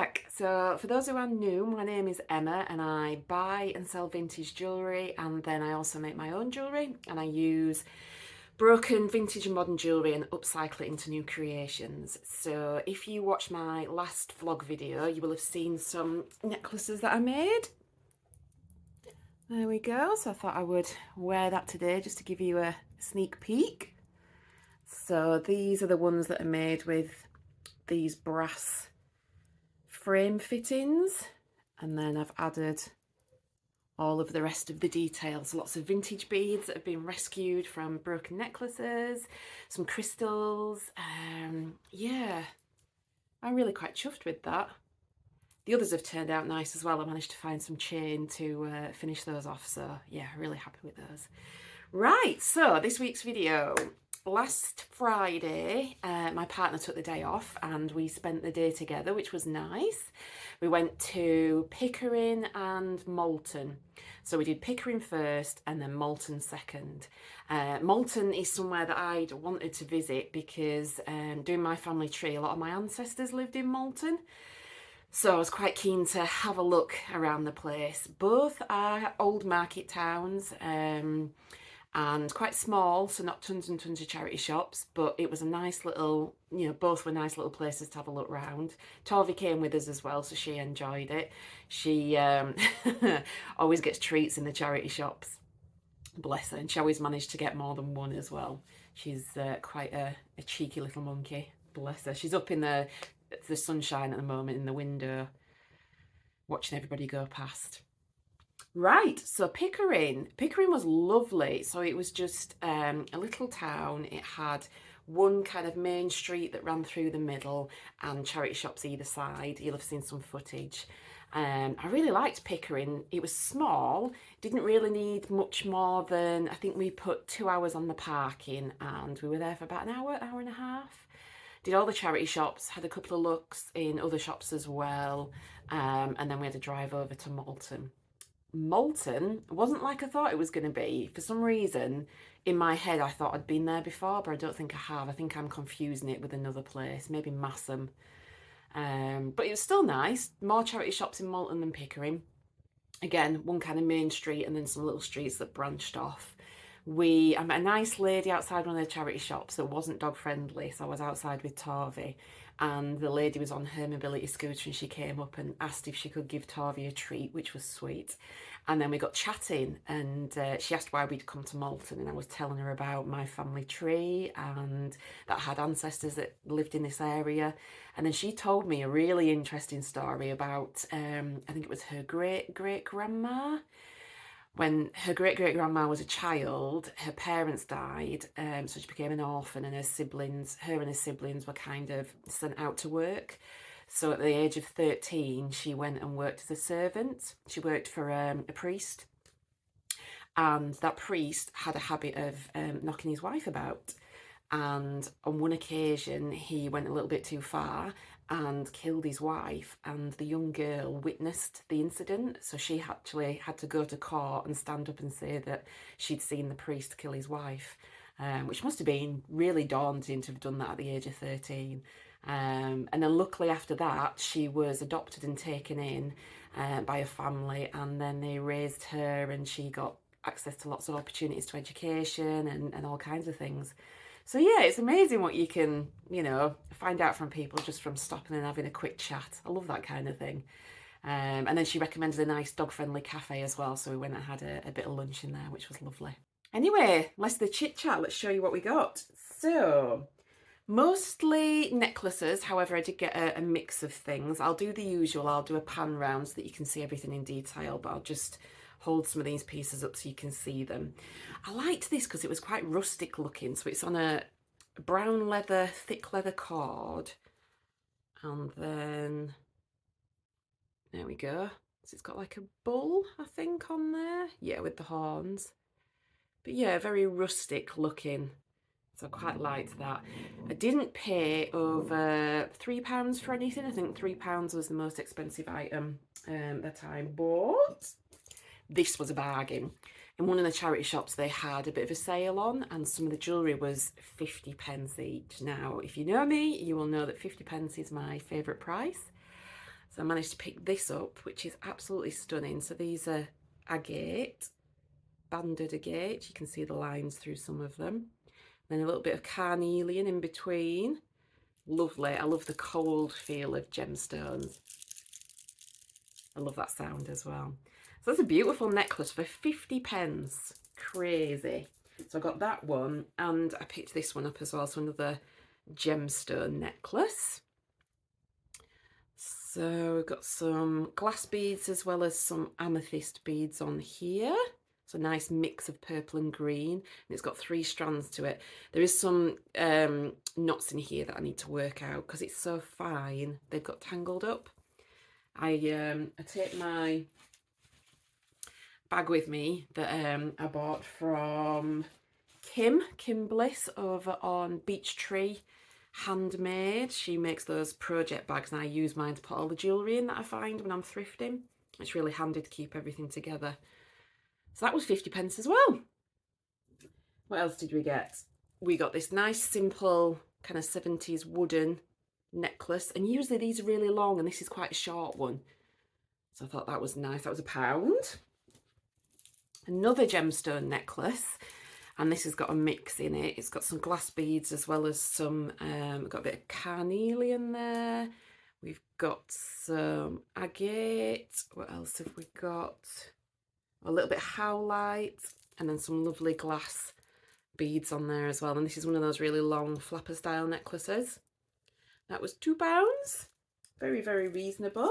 back. So for those who are new, my name is Emma and I buy and sell vintage jewellery, and then I also make my own jewellery, and I use broken vintage and modern jewellery and upcycle it into new creations. So if you watch my last vlog video, you will have seen some necklaces that I made. There we go. So I thought I would wear that today just to give you a sneak peek. So these are the ones that are made with these brass frame fittings, and then I've added all of the rest of the details. Lots of vintage beads that have been rescued from broken necklaces, some crystals. Yeah, I'm really quite chuffed with that. The others have turned out nice as well. I managed to find some chain to finish those off, so yeah, really happy with those. Right, so this week's video. Last Friday, my partner took the day off and we spent the day together, which was nice. We went to Pickering and Malton. So we did Pickering first and then Malton second. Malton is somewhere that I'd wanted to visit because doing my family tree, a lot of my ancestors lived in Malton. So I was quite keen to have a look around the place. Both are old market towns. And quite small, so not tons and tons of charity shops, but it was a nice little, both were nice little places to have a look round. Torvi came with us as well, so she enjoyed it. She always gets treats in the charity shops, bless her, and she always managed to get more than one as well. She's quite a cheeky little monkey, bless her. She's up in the sunshine at the moment in the window, watching everybody go past. Right, so Pickering was lovely. So it was just a little town. It had one kind of main street that ran through the middle and charity shops either side. You'll have seen some footage. I really liked Pickering. It was small, didn't really need much more than, I think we put 2 hours on the parking and we were there for about an hour and a half. Did all the charity shops, had a couple of looks in other shops as well, and then we had to drive over to Malton. Malton wasn't like I thought it was going to be. For some reason, in my head, I thought I'd been there before, but I don't think I have. I think I'm confusing it with another place, maybe Massam. But it was still nice. More charity shops in Malton than Pickering. Again, one kind of main street and then some little streets that branched off. I met a nice lady outside one of the charity shops that wasn't dog friendly, so I was outside with Torvi, and the lady was on her mobility scooter and she came up and asked if she could give Torvi a treat, which was sweet. And then we got chatting and she asked why we'd come to Malton, and I was telling her about my family tree and that I had ancestors that lived in this area. And then she told me a really interesting story about, I think it was her great-great-grandma. When her great-great-grandma was a child, her parents died, so she became an orphan, and her and her siblings were kind of sent out to work. So at the age of 13, she went and worked as a servant. She worked for a priest, and that priest had a habit of knocking his wife about. And on one occasion, he went a little bit too far and killed his wife, and the young girl witnessed the incident, so she actually had to go to court and stand up and say that she'd seen the priest kill his wife, which must have been really daunting to have done that at the age of 13. And then luckily after that she was adopted and taken in by a family, and then they raised her and she got access to lots of opportunities to education and all kinds of things. So yeah, it's amazing what you can, find out from people just from stopping and having a quick chat. I love that kind of thing. And then she recommended a nice dog-friendly cafe as well, so we went and had a bit of lunch in there, which was lovely. Anyway, less the chit-chat, let's show you what we got. So, mostly necklaces, however I did get a mix of things. I'll do the usual, I'll do a pan round so that you can see everything in detail, but I'll just hold some of these pieces up so you can see them. I liked this because it was quite rustic looking, so it's on a brown leather, thick leather cord, and then there we go. So it's got like a bull, I think, on there, yeah, with the horns. But yeah, very rustic looking, so I quite liked that. I didn't pay over £3 for anything. I think £3 was the most expensive item that I bought. This was a bargain. In one of the charity shops they had a bit of a sale on, and some of the jewellery was 50p each. Now, if you know me, you will know that 50p is my favourite price. So I managed to pick this up, which is absolutely stunning. So these are agate, banded agate. You can see the lines through some of them. Then a little bit of carnelian in between. Lovely. I love the cold feel of gemstones. I love that sound as well. So that's a beautiful necklace for 50 pence. Crazy. So I got that one, and I picked this one up as well. So another gemstone necklace. So we've got some glass beads as well as some amethyst beads on here. It's a nice mix of purple and green, and it's got 3 strands to it. There is some knots in here that I need to work out because it's so fine. They've got tangled up. I take my bag with me that I bought from Kim Bliss over on Beech Tree Handmade. She makes those project bags, and I use mine to put all the jewellery in that I find when I'm thrifting. It's really handy to keep everything together. So that was 50 pence as well. What else did we get? We got this nice simple kind of 70s wooden necklace, and usually these are really long, and this is quite a short one. So I thought that was nice. That was £1. Another gemstone necklace, and this has got a mix in it. It's got some glass beads as well as some, we've got a bit of carnelian there. We've got some agate. What else have we got? A little bit of howlite, and then some lovely glass beads on there as well. And this is one of those really long flapper style necklaces. That was £2. Very, very reasonable.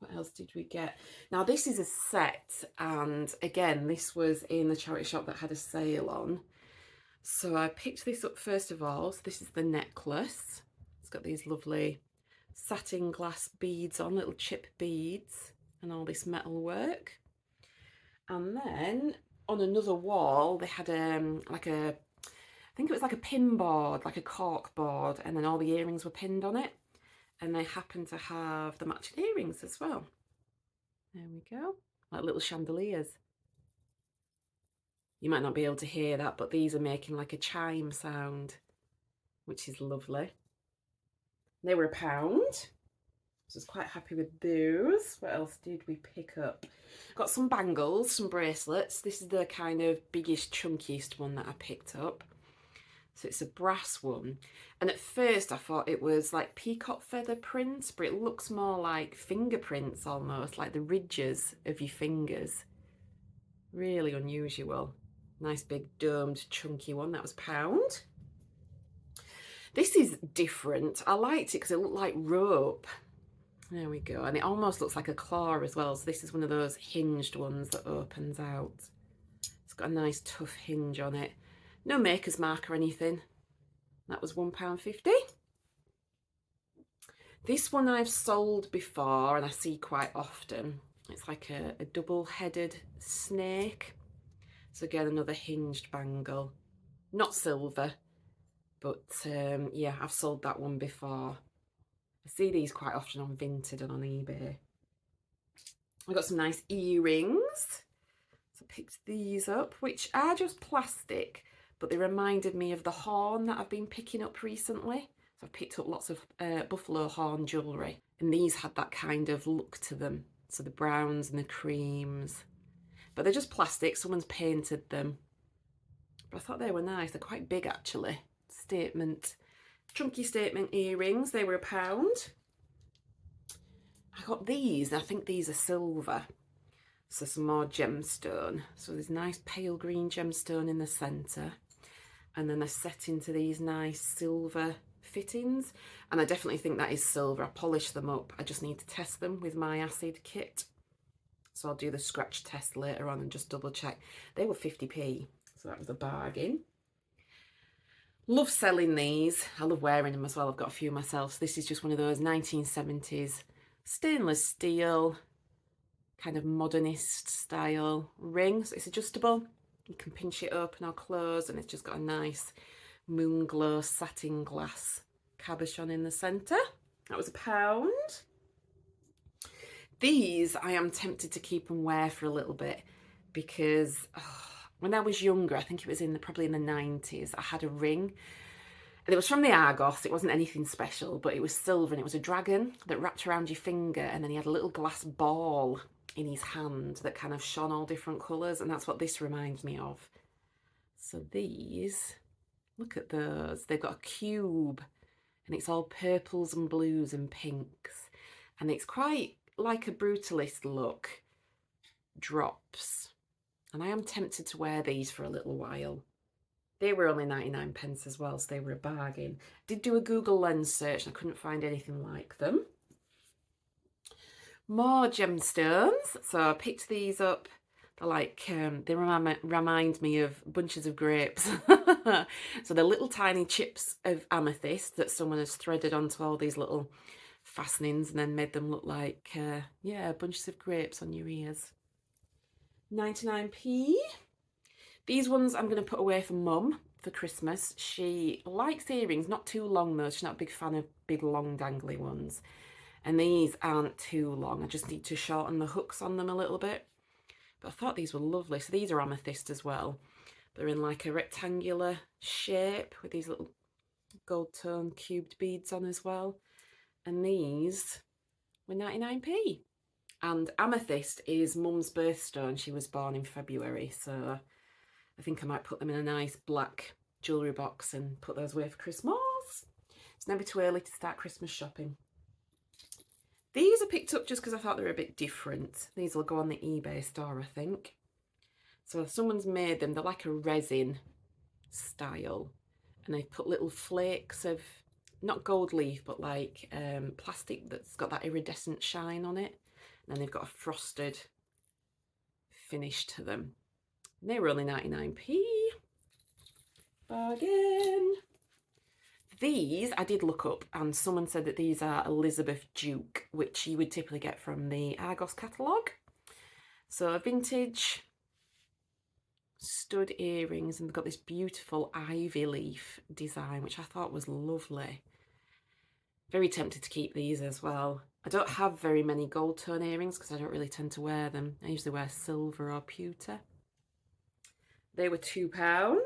What else did we get? Now this is a set, and again, this was in the charity shop that had a sale on. So I picked this up first of all. So this is the necklace. It's got these lovely satin glass beads on, little chip beads, and all this metal work. And then on another wall they had like a, I think it was like a pin board, like a cork board, and then all the earrings were pinned on it, and they happen to have the matching earrings as well. There we go, like little chandeliers. You might not be able to hear that, but these are making like a chime sound, which is lovely. They were £1. So I was quite happy with those. What else did we pick up? Got some bangles, some bracelets. This is the kind of biggest, chunkiest one that I picked up. So it's a brass one. And at first I thought it was like peacock feather prints, but it looks more like fingerprints almost, like the ridges of your fingers. Really unusual. Nice big domed chunky one. That was £1. This is different. I liked it because it looked like rope. There we go. And it almost looks like a claw as well. So this is one of those hinged ones that opens out. It's got a nice tough hinge on it. No maker's mark or anything. That was £1.50. This one I've sold before and I see quite often. It's like a double-headed snake. So again, another hinged bangle. Not silver, but yeah, I've sold that one before. I see these quite often on Vinted and on eBay. I got some nice earrings. So I picked these up, which are just plastic, but they reminded me of the horn that I've been picking up recently. So I've picked up lots of buffalo horn jewellery, and these had that kind of look to them. So the browns and the creams, but they're just plastic. Someone's painted them. But I thought they were nice. They're quite big actually. Statement. Chunky statement earrings, they were £1. I got these, and I think these are silver. So some more gemstone. So there's nice pale green gemstone in the centre. And then they're set into these nice silver fittings. And I definitely think that is silver. I polished them up. I just need to test them with my acid kit. So I'll do the scratch test later on and just double check. They were 50p, so that was a bargain. Love selling these. I love wearing them as well. I've got a few myself. So this is just one of those 1970s stainless steel, kind of modernist style ring. So it's adjustable. You can pinch it open or close, and it's just got a nice moon glow satin glass cabochon in the centre. That was £1. These I am tempted to keep and wear for a little bit because when I was younger, I think it was probably in the 90s, I had a ring, And it was from the Argos. It wasn't anything special, but it was silver and it was a dragon that wrapped around your finger, and then he had a little glass ball in his hand that kind of shone all different colours, and that's what this reminds me of. So these, look at those. They've got a cube and it's all purples and blues and pinks, and it's quite like a brutalist look. Drops, and I am tempted to wear these for a little while. They were only 99p as well, so they were a bargain. Did do a Google Lens search and I couldn't find anything like them. More gemstones. So I picked these up. They're like, they remind me of bunches of grapes. So they're little tiny chips of amethyst that someone has threaded onto all these little fastenings and then made them look like, yeah, bunches of grapes on your ears. 99p. These ones I'm going to put away for Mum for Christmas. She likes earrings, not too long though. She's not a big fan of big long dangly ones. And these aren't too long. I just need to shorten the hooks on them a little bit. But I thought these were lovely. So these are amethyst as well. They're in like a rectangular shape with these little gold tone cubed beads on as well. And these were 99p. And amethyst is Mum's birthstone. She was born in February, so I think I might put them in a nice black jewellery box and put those away for Christmas. It's never too early to start Christmas shopping. These I picked up just because I thought they were a bit different. These will go on the eBay store, I think. So if someone's made them, they're like a resin style. And they've put little flakes of, not gold leaf, but like plastic that's got that iridescent shine on it. And then they've got a frosted finish to them. And they were only 99p. Bargain. These I did look up, and someone said that these are Elizabeth Duke, which you would typically get from the Argos catalogue. So a vintage stud earrings, and they've got this beautiful ivy leaf design, which I thought was lovely. Very tempted to keep these as well. I don't have very many gold tone earrings because I don't really tend to wear them. I usually wear silver or pewter. They were £2.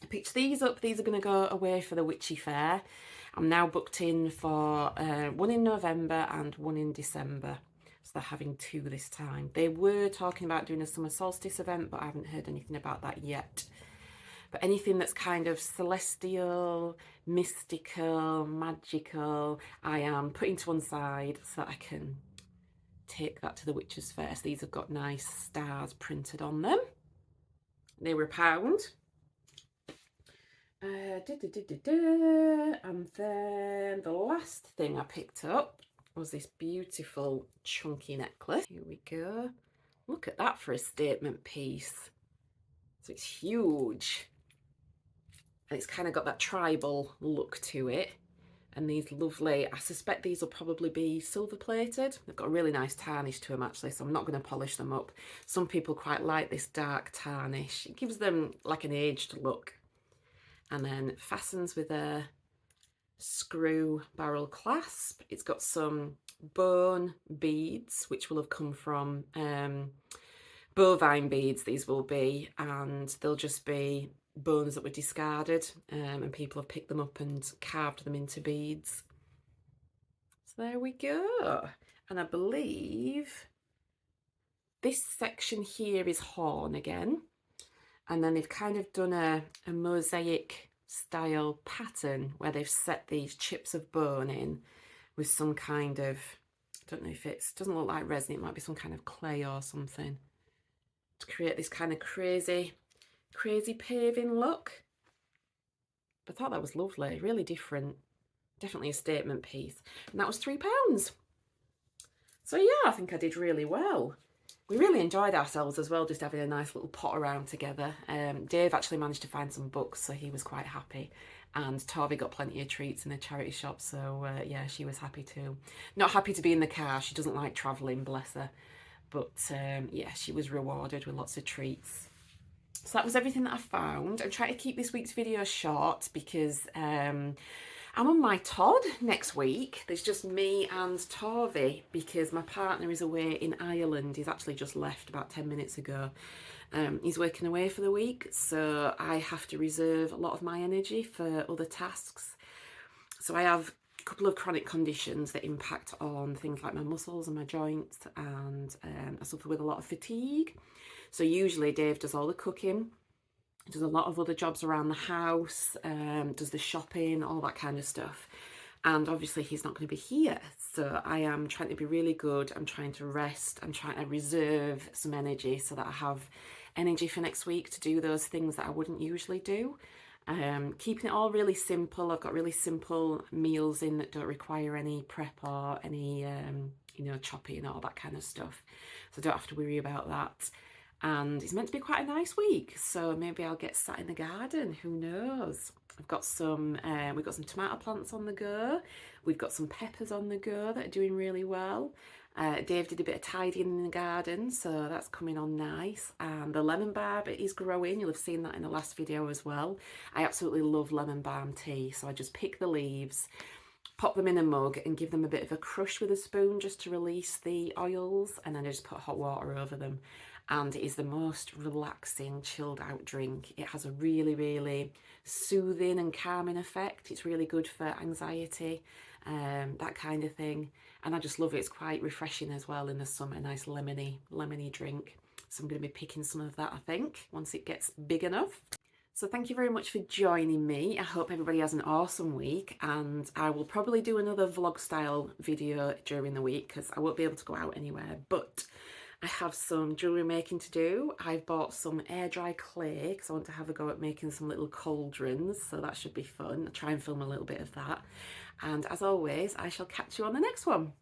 I picked these up. These are going to go away for the Witchy Fair. I'm now booked in for one in November and one in December. So they're having two this time. They were talking about doing a summer solstice event, but I haven't heard anything about that yet. But anything that's kind of celestial, mystical, magical, I am putting to one side so that I can take that to the Witches' Fair. So these have got nice stars printed on them. They were £1. And then the last thing I picked up was this beautiful chunky necklace. Here we go. Look at that for a statement piece. So it's huge. And it's kind of got that tribal look to it. And these lovely, I suspect these will probably be silver plated. They've got a really nice tarnish to them actually, so I'm not going to polish them up. Some people quite like this dark tarnish. It gives them like an aged look. And then it fastens with a screw barrel clasp. It's got some bone beads, which will have come from bovine beads, these will be, and they'll just be bones that were discarded, and people have picked them up and carved them into beads. So there we go. And I believe this section here is horn again, and then they've kind of done a mosaic style pattern where they've set these chips of bone in with some kind of, I don't know if it's, doesn't look like resin, it might be some kind of clay or something, to create this kind of crazy paving look. But I thought that was lovely, really different, definitely a statement piece. And that was £3. So yeah, I think I did really well. We really enjoyed ourselves as well, just having a nice little pot around together. Dave actually managed to find some books, so he was quite happy. And Tovey got plenty of treats in the charity shop, so yeah, she was happy too. Not happy to be in the car, she doesn't like travelling, bless her. But yeah, she was rewarded with lots of treats. So that was everything that I found. I'm trying to keep this week's video short because I I'm on my Todd next week. There's just me and Torvi because my partner is away in Ireland. He's actually just left about 10 minutes ago. He's working away for the week, so I have to reserve a lot of my energy for other tasks. So I have a couple of chronic conditions that impact on things like my muscles and my joints, and I suffer with a lot of fatigue. So usually Dave does all the cooking, does a lot of other jobs around the house, does the shopping, all that kind of stuff. And obviously he's not going to be here. So I am trying to be really good. I'm trying to rest. I'm trying to reserve some energy so that I have energy for next week to do those things that I wouldn't usually do. Keeping it all really simple. I've got really simple meals in that don't require any prep or any, chopping and all that kind of stuff. So I don't have to worry about that. And it's meant to be quite a nice week, so maybe I'll get sat in the garden. Who knows? We've got some tomato plants on the go. We've got some peppers on the go that are doing really well. Dave did a bit of tidying in the garden, so that's coming on nice. And the lemon barb is growing. You'll have seen that in the last video as well. I absolutely love lemon balm tea, so I just pick the leaves, pop them in a mug and give them a bit of a crush with a spoon just to release the oils, and then I just put hot water over them. And it is the most relaxing, chilled out drink. It has a really, really soothing and calming effect. It's really good for anxiety, that kind of thing. And I just love it. It's quite refreshing as well in the summer, a nice lemony drink. So I'm going to be picking some of that, I think, once it gets big enough. So thank you very much for joining me. I hope everybody has an awesome week, and I will probably do another vlog style video during the week because I won't be able to go out anywhere, but I have some jewellery making to do. I've bought some air dry clay because I want to have a go at making some little cauldrons, so that should be fun. I'll try and film a little bit of that. And as always, I shall catch you on the next one.